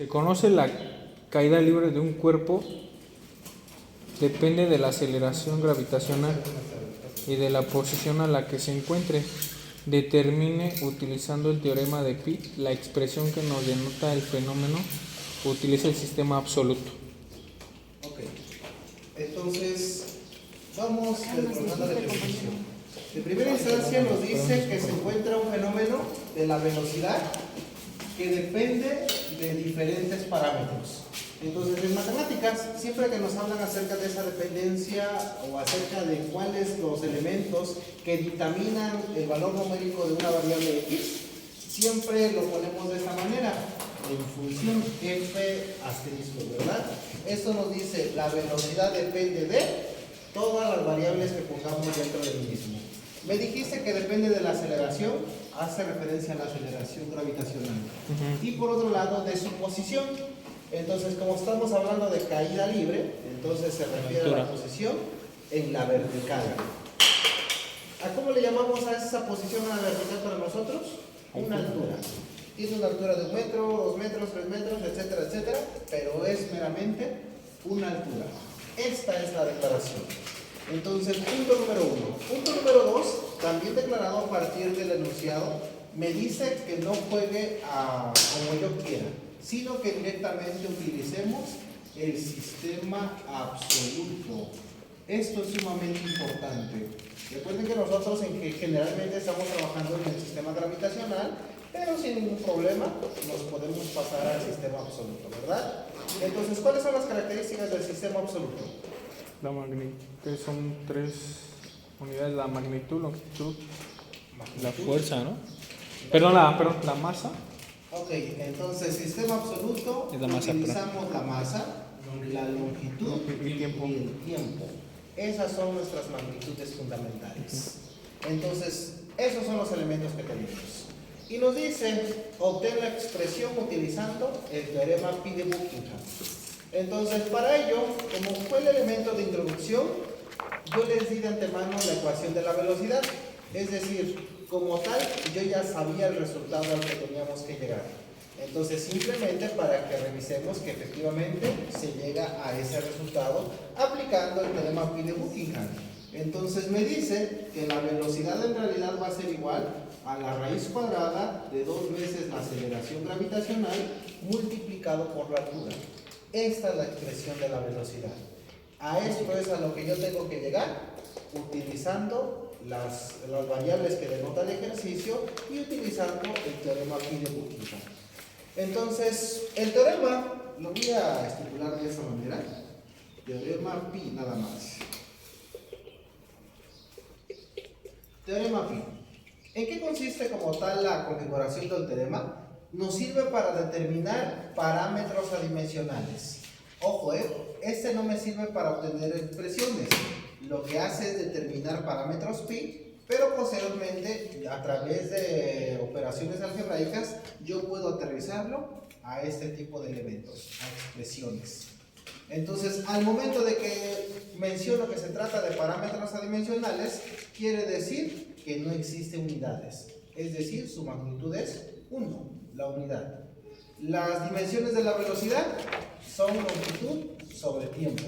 Se conoce la caída libre de un cuerpo depende de la aceleración gravitacional y de la posición a la que se encuentre. Determine utilizando el teorema de Pi la expresión que nos denota el fenómeno. Utiliza el sistema absoluto. Ok, entonces vamos desglosando la definición. En primera instancia nos dice que se encuentra un fenómeno de la velocidad que depende de diferentes parámetros. Entonces, en matemáticas, siempre que nos hablan acerca de esa dependencia o acerca de cuáles los elementos que dictaminan el valor numérico de una variable x, siempre lo ponemos de esta manera, en función f asterisco, ¿verdad? Esto nos dice la velocidad depende de todas las variables que pongamos dentro del mismo. Me dijiste que depende de la aceleración, hace referencia a la aceleración gravitacional. Y por otro lado, de su posición. Entonces, como estamos hablando de caída libre, entonces se refiere a la posición en la vertical. ¿A cómo le llamamos a esa posición a la vertical para nosotros? Una altura. Tiene una altura de 1 metro, 2 metros, 3 metros, etcétera, etcétera, pero es meramente una altura. Esta es la declaración. Entonces, punto número 1. Punto número 2, también declarado a partir del enunciado, me dice que no juegue como yo quiera, sino que directamente utilicemos el sistema absoluto. Esto es sumamente importante. Recuerden que nosotros generalmente estamos trabajando en el sistema gravitacional, pero sin ningún problema nos podemos pasar al sistema absoluto, ¿verdad? Entonces, ¿cuáles son las características del sistema absoluto? La magnitud, que son 3 unidades: la magnitud, longitud, la fuerza, ¿no? Perdón, la masa. Ok, entonces sistema absoluto, es la masa, utilizamos la masa, la longitud y el tiempo. Esas son nuestras magnitudes fundamentales. Entonces, esos son los elementos que tenemos. Y nos dice, obtén la expresión utilizando el teorema Pi de Buckingham. Entonces, para ello, como fue el elemento de introducción, yo les di de antemano la ecuación de la velocidad. Es decir, como tal, yo ya sabía el resultado al que teníamos que llegar. Entonces, simplemente para que revisemos que efectivamente se llega a ese resultado aplicando el teorema Pi de Buckingham. Entonces, me dice que la velocidad en realidad va a ser igual a la raíz cuadrada de 2 veces la aceleración gravitacional multiplicado por la altura. Esta es la expresión de la velocidad. A esto es a lo que yo tengo que llegar utilizando las variables que denota el ejercicio y utilizando el teorema Pi de Buckingham. Entonces, el teorema lo voy a estipular de esta manera. Teorema Pi nada más. Teorema Pi. ¿En qué consiste como tal la configuración del teorema? Nos sirve para determinar parámetros adimensionales. Ojo, este no me sirve para obtener expresiones. Lo que hace es determinar parámetros pi, pero posteriormente, a través de operaciones algebraicas, yo puedo aterrizarlo a este tipo de elementos, a expresiones. Entonces, al momento de que menciono que se trata de parámetros adimensionales, quiere decir que no existen unidades. Es decir, su magnitud es 1, la unidad. Las dimensiones de la velocidad son longitud sobre tiempo.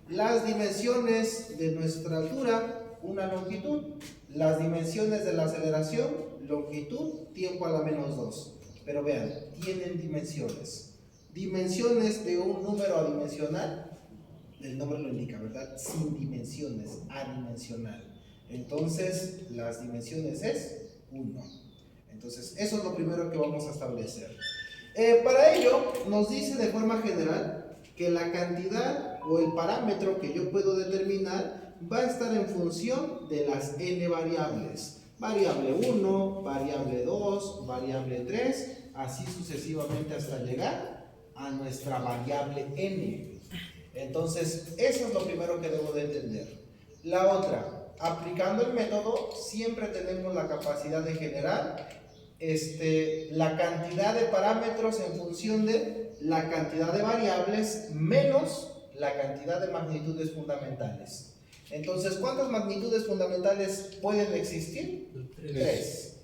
Las dimensiones de nuestra altura, una longitud. Las dimensiones de la aceleración, longitud, tiempo a la menos 2. Pero vean, tienen dimensiones. Dimensiones de un número adimensional, el nombre lo indica, ¿verdad? Sin dimensiones, adimensional. Entonces, las dimensiones es 1. Entonces, eso es lo primero que vamos a establecer. Para ello, nos dice de forma general que la cantidad o el parámetro que yo puedo determinar va a estar en función de las n variables. Variable 1, variable 2, variable 3, así sucesivamente hasta llegar a nuestra variable n. Entonces, eso es lo primero que debo de entender. La otra, aplicando el método, siempre tenemos la capacidad de generar la cantidad de parámetros en función de la cantidad de variables menos la cantidad de magnitudes fundamentales. Entonces, ¿cuántas magnitudes fundamentales pueden existir? 3.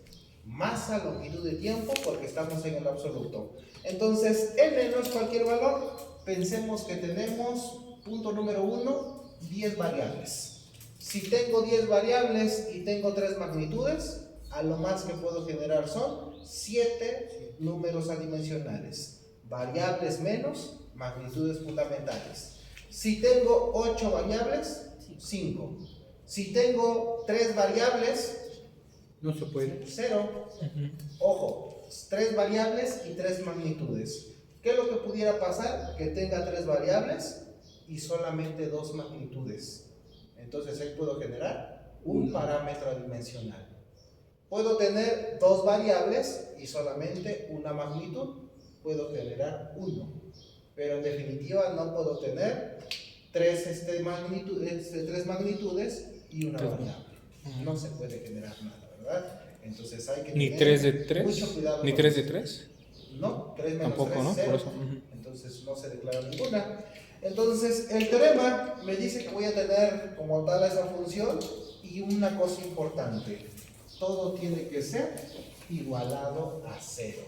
Masa, longitud de tiempo, porque estamos en el absoluto. Entonces, n no es cualquier valor. Pensemos que tenemos, punto número 1, 10 variables. Si tengo 10 variables y tengo 3 magnitudes, a lo más que puedo generar son 7 números adimensionales. Variables menos magnitudes fundamentales. Si tengo 8 variables, 5. Si tengo 3 variables, No se puede. 0. Ojo, 3 variables y 3 magnitudes. ¿Qué es lo que pudiera pasar? Que tenga 3 variables y solamente 2 magnitudes. Entonces ahí puedo generar un parámetro adimensional. Puedo tener 2 variables y solamente una magnitud. Puedo generar 1. Pero en definitiva no puedo tener 3 magnitudes y una variable. No se puede generar nada, ¿verdad? Entonces hay que Ni tener 3 de 3. mucho cuidado. Ni con 3 de esto. 3. No, 3 menos Tampoco, 3 ¿no? es 0. Por eso. Entonces no se declara ninguna. Entonces el teorema me dice que voy a tener como tal esa función y una cosa importante. Todo tiene que ser igualado a 0.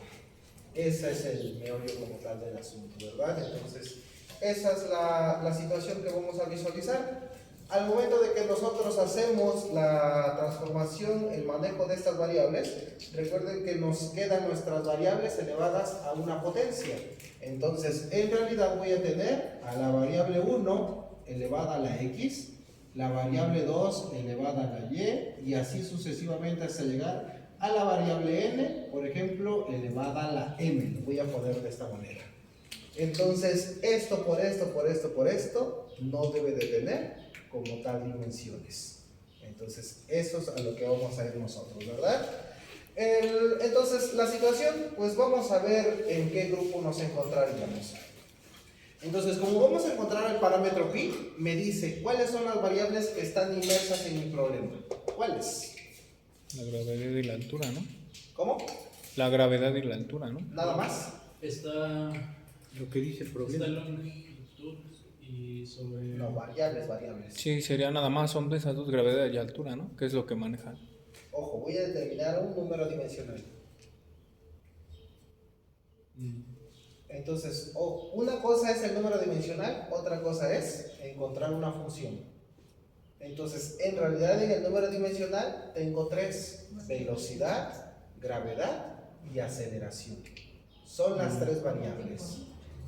Ese es el meollo como tal del asunto, ¿verdad? Entonces esa es la situación que vamos a visualizar. Al momento de que nosotros hacemos la transformación, el manejo de estas variables, recuerden que nos quedan nuestras variables elevadas a una potencia. Entonces, en realidad voy a tener a la variable 1 elevada a la x, la variable 2 elevada a la y así sucesivamente hasta llegar a la variable n, por ejemplo, elevada a la m. Lo voy a poner de esta manera. Entonces, esto por esto, por esto, por esto, no debe de tener como tal dimensiones. Entonces, eso es a lo que vamos a ir nosotros, ¿verdad? Entonces, la situación, pues vamos a ver en qué grupo nos encontraríamos. Entonces, como vamos a encontrar el parámetro pi, me dice cuáles son las variables que están inmersas en mi problema. ¿Cuáles? La gravedad y la altura, ¿no? ¿Cómo? La gravedad y la altura, ¿no? ¿Nada más? Está lo que dice el problema. Está longitud y sobre... No, variables. Sí, sería nada más, son de esas dos, gravedad y altura, ¿no? Que es lo que manejan. Ojo, voy a determinar un número dimensional. Entonces, una cosa es el número dimensional, otra cosa es encontrar una función. Entonces, en realidad en el número dimensional tengo 3: velocidad, gravedad y aceleración. Son las 3 variables.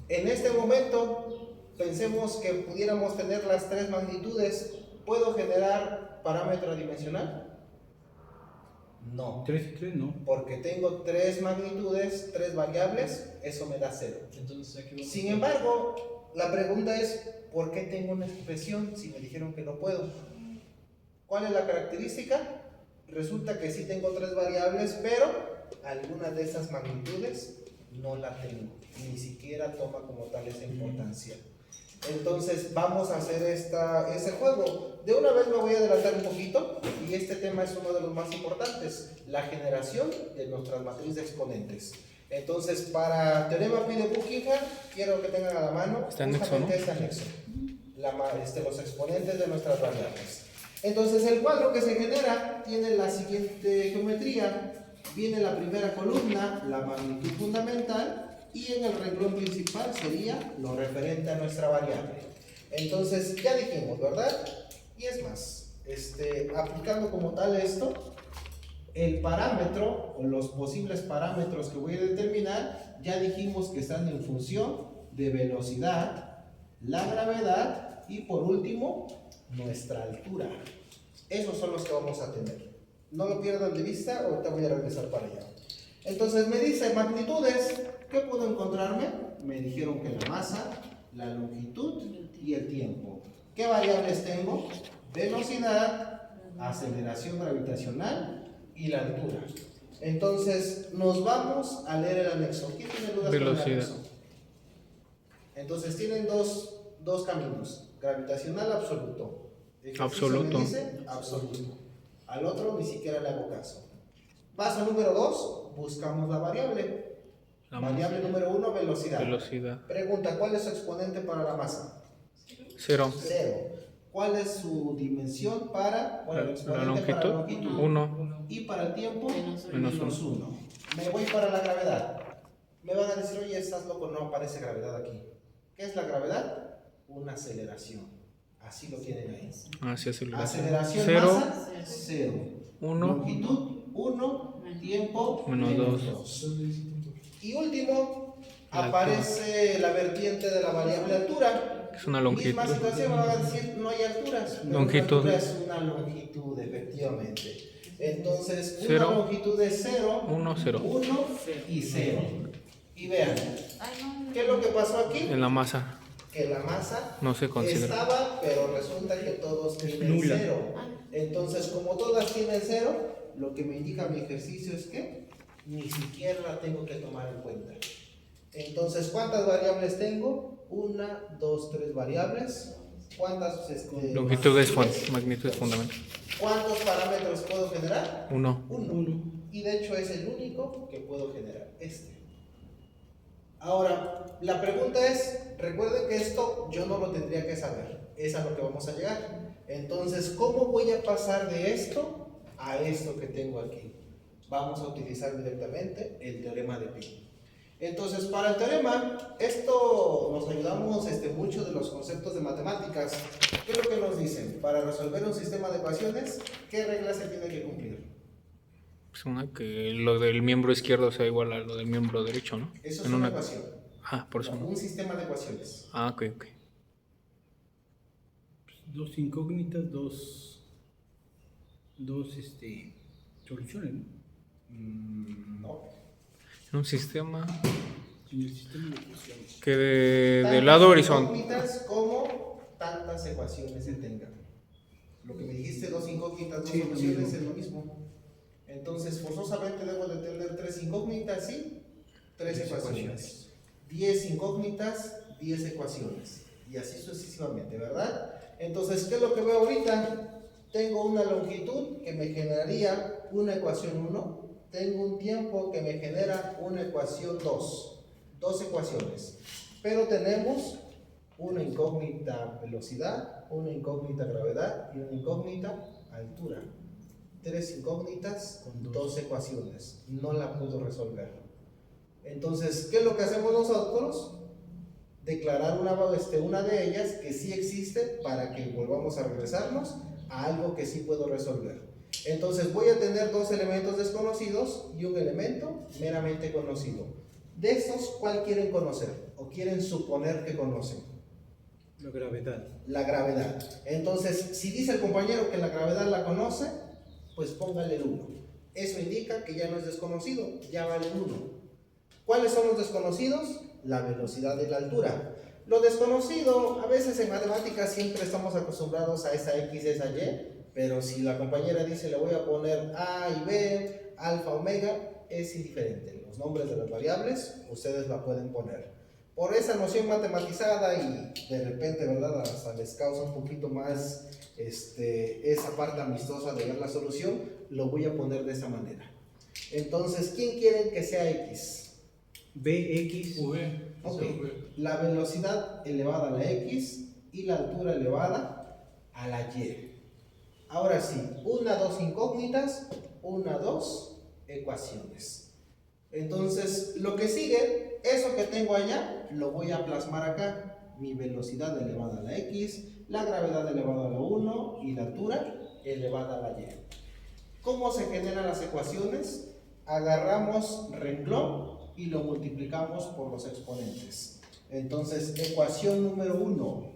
En este momento, pensemos que pudiéramos tener las 3 magnitudes. ¿Puedo generar parámetro dimensional? No. 3 y 3 no. Porque tengo 3 magnitudes, 3 variables, eso me da 0. Entonces aquí vamos Sin embargo, la pregunta es, ¿por qué tengo una expresión si me dijeron que no puedo? ¿Cuál es la característica? Resulta que sí tengo 3 variables, pero alguna de esas magnitudes no la tengo, ni siquiera toma como tal esa importancia. Entonces vamos a hacer ese juego. De una vez me voy a adelantar un poquito, y este tema es uno de los más importantes: la generación de nuestras matrices de exponentes. Entonces, para teorema pi de Buckingham, quiero que tengan a la mano Este anexo, justamente ¿no? este anexo, los exponentes de nuestras variables. Entonces, el cuadro que se genera tiene la siguiente geometría. Viene la primera columna, la magnitud fundamental, y en el renglón principal sería lo referente a nuestra variable. Entonces, ya dijimos, ¿verdad? Y es más, aplicando como tal esto, el parámetro o los posibles parámetros que voy a determinar, ya dijimos que están en función de velocidad, la gravedad y por último, nuestra altura. Esos son los que vamos a tener. No lo pierdan de vista, ahorita voy a regresar para allá. Entonces me dice magnitudes. ¿Qué puedo encontrarme? Me dijeron que la masa, la longitud y el tiempo. ¿Qué variables tengo? Velocidad, aceleración gravitacional y la altura. Entonces nos vamos a leer el anexo. ¿Quién tiene dudas con el Velocidad. anexo? Entonces tienen dos caminos: gravitacional absoluto. Ejercicio Absoluto. me dice absoluto. Al otro ni siquiera le hago caso. Paso número 2, buscamos la variable. La Variable número 1, velocidad. velocidad. Pregunta, ¿cuál es su exponente para la masa? 0. 0. ¿Cuál es su dimensión para el La exponente para la longitud, longitud? 1. Y para el tiempo, Menos -1. Me voy para la gravedad. Me van a decir, oye, estás loco, no aparece gravedad aquí. ¿Qué es la gravedad? Una aceleración. Así lo tienen ahí. Hacia aceleración. Aceleración 0, masa, 0. 1, Longitud, 1. Tiempo, menos 2. 2. Y último, La aparece la vertiente de la variable altura. Es una longitud. Misma situación, me van a decir, no hay alturas. Pero Longitud. Una altura es una longitud, efectivamente. Entonces, Cero. una longitud de 0, 1, 0. 1 y 0. Y vean, ¿qué es lo que pasó aquí? En la masa Que la masa no se considera. estaba, pero resulta que todos tienen nula. 0. Entonces, como todas tienen 0, lo que me indica mi ejercicio es que ni siquiera la tengo que tomar en cuenta. Entonces, ¿cuántas variables tengo? 1, 2, 3 variables. ¿Cuántas Longitudes, magnitudes? magnitudes fundamental. ¿Cuántos parámetros puedo generar? 1. 1. Y de hecho es el único que puedo generar, este. Ahora, la pregunta es, recuerden que esto yo no lo tendría que saber, es a lo que vamos a llegar. Entonces, ¿cómo voy a pasar de esto a esto que tengo aquí? Vamos a utilizar directamente el teorema de Pi. Entonces, para el teorema, esto nos ayudamos mucho de los conceptos de matemáticas. ¿Qué es lo que nos dicen? Para resolver un sistema de ecuaciones, ¿qué reglas se tiene que cumplir? Es una que lo del miembro izquierdo sea igual a lo del miembro derecho, ¿no? Eso es En una ecuación. Ah, por eso No, no. un sistema de ecuaciones. Ah, ok. Dos incógnitas, dos soluciones, ¿no? No. En un sistema En el sistema de ecuaciones. que del Tantas lado horizontal. incógnitas como tantas ecuaciones se tengan. Lo que me dijiste, dos incógnitas, dos Sí, soluciones, mismo. es lo mismo. Entonces, forzosamente debo de tener 3 incógnitas y 3 ecuaciones. 10 incógnitas, 10 ecuaciones. Y así sucesivamente, ¿verdad? Entonces, ¿qué es lo que veo ahorita? Tengo una longitud que me generaría una ecuación 1. Tengo un tiempo que me genera una ecuación 2. 2 ecuaciones. Pero tenemos una incógnita velocidad, una incógnita gravedad y una incógnita altura. 3 incógnitas con 2 ecuaciones. No la puedo resolver. Entonces, ¿qué es lo que hacemos nosotros? Declarar una de ellas que sí existe para que volvamos a regresarnos a algo que sí puedo resolver. Entonces voy a tener 2 elementos desconocidos y un elemento meramente conocido. De estos, ¿cuál quieren conocer? ¿O quieren suponer que conocen? La gravedad. La gravedad. Entonces, si dice el compañero que la gravedad la conoce, pues póngale el 1. Eso indica que ya no es desconocido, ya vale 1. ¿Cuáles son los desconocidos? La velocidad y la altura. Lo desconocido, a veces en matemáticas siempre estamos acostumbrados a esa X, esa Y, pero si la compañera dice le voy a poner A y B, alfa, omega, es indiferente. Los nombres de las variables, ustedes la pueden poner. Por esa noción matematizada y de repente, ¿verdad? Hasta les causa un poquito más esa parte amistosa de ver la solución, lo voy a poner de esa manera. Entonces, ¿quién quieren que sea X? Bx. V. Ok, la velocidad elevada a la X y la altura elevada a la Y. Ahora sí, 2 incógnitas, 2 ecuaciones. Entonces, lo que sigue, eso que tengo allá, lo voy a plasmar acá. Mi velocidad elevada a la X, la gravedad elevada a la 1 y la altura elevada a la Y. ¿Cómo se generan las ecuaciones? Agarramos renglón y lo multiplicamos por los exponentes. Entonces, ecuación número 1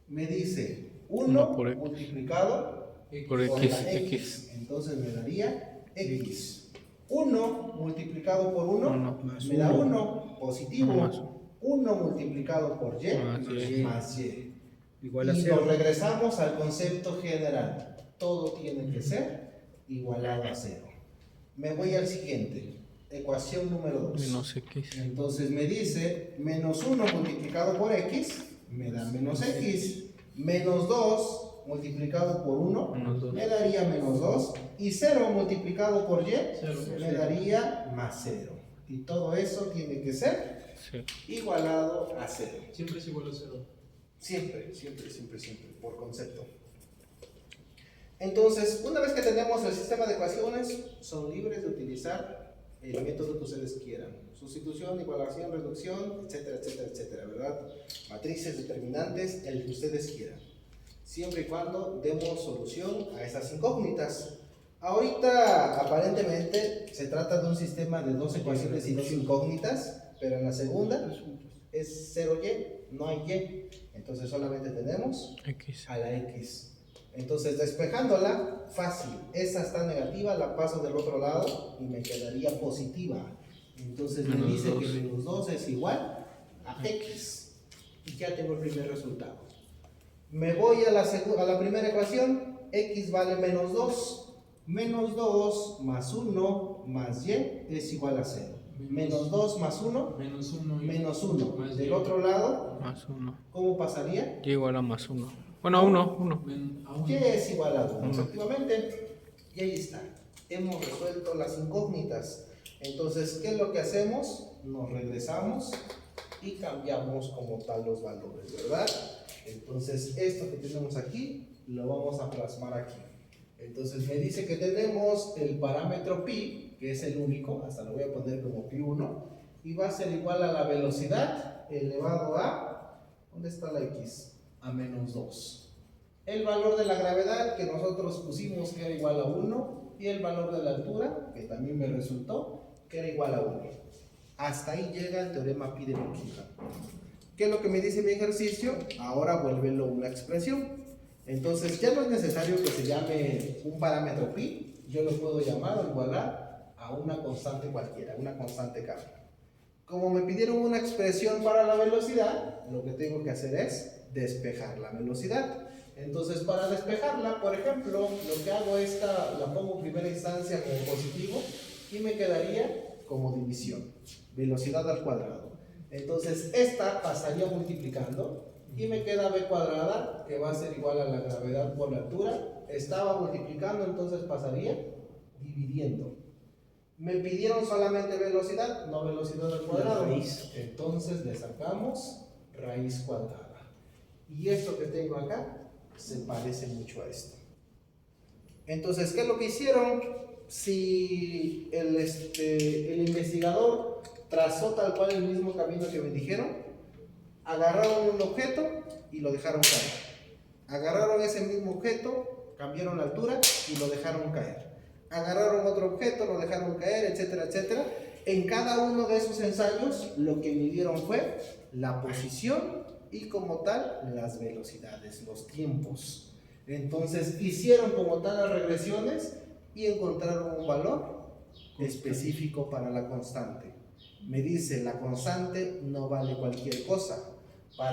me dice 1 por X. multiplicado Por por X, la X. Entonces me daría X. 1 multiplicado por 1 Uno. me da 1 positivo. Uno más. 1 multiplicado por Y Más Y. más Y. Igual a Y 0. nos regresamos al concepto general. Todo tiene que ser igualado a 0. Me voy al siguiente. Ecuación número 2. Menos X. Entonces me dice menos 1 multiplicado por X me da menos X. Menos 2 multiplicado por 1 Menos 2. me daría menos 2. Y 0 multiplicado por Y Cero. me daría más 0. Y todo eso tiene que ser Sí. igualado a 0. Siempre es igual a 0. Siempre, por concepto. Entonces, una vez que tenemos el sistema de ecuaciones, son libres de utilizar el método que ustedes quieran. Sustitución, igualación, reducción, etcétera, etcétera, etcétera, ¿verdad? Matrices, determinantes, el que ustedes quieran. Siempre y cuando demos solución a esas incógnitas. Ahorita, aparentemente, se trata de un sistema de 2 ecuaciones y 2 incógnitas, pero en la segunda es 0y, no hay y. Entonces solamente tenemos X. a la x. Entonces, despejándola, fácil. Esa está negativa, la paso del otro lado y me quedaría positiva. Entonces me Menos dice dos. que menos 2 es igual a x. Y ya tengo el primer resultado. Me voy a la primera ecuación. X vale menos 2. Menos 2 más 1 más y es igual a 0. Menos 2 más 1, Menos 1. menos 1. Más Del y. otro lado, Más 1. ¿cómo pasaría? Y igual a más 1. Bueno, 1. A 1. Y es igual a 1, Uno. efectivamente. Y ahí está. Hemos resuelto las incógnitas. Entonces, ¿qué es lo que hacemos? Nos regresamos y cambiamos como tal los valores, ¿verdad? Entonces, esto que tenemos aquí, lo vamos a plasmar aquí. Entonces, me dice que tenemos el parámetro pi, que es el único, hasta lo voy a poner como pi1, y va a ser igual a la velocidad elevado a, ¿dónde está la x? A menos 2. El valor de la gravedad que nosotros pusimos que era igual a 1, y el valor de la altura, que también me resultó, que era igual a 1. Hasta ahí llega el teorema pi de Buchington. ¿Qué es lo que me dice mi ejercicio? Ahora vuélvelo una expresión. Entonces ya no es necesario que se llame un parámetro pi, yo lo puedo llamar o igualar a una constante cualquiera, una constante k. Como me pidieron una expresión para la velocidad, lo que tengo que hacer es despejar la velocidad. Entonces, para despejarla, por ejemplo, lo que hago es la pongo en primera instancia como positivo y me quedaría como división, velocidad al cuadrado. Entonces, esta pasaría multiplicando y me queda b cuadrada, que va a ser igual a la gravedad por la altura. Estaba multiplicando, entonces pasaría dividiendo. Me pidieron solamente velocidad, no velocidad al cuadrado. Entonces le sacamos raíz cuadrada. Y esto que tengo acá se parece mucho a esto. Entonces, ¿qué es lo que hicieron? Si el investigador trazó tal cual el mismo camino que me dijeron, agarraron un objeto y lo dejaron caer. Agarraron ese mismo objeto, cambiaron la altura y lo dejaron caer. Agarraron otro objeto, lo dejaron caer, etcétera, etcétera. En cada uno de esos ensayos, lo que midieron fue la posición y como tal, las velocidades, los tiempos. Entonces, hicieron como tal las regresiones y encontraron un valor específico para la constante. Me dice, la constante no vale cualquier cosa.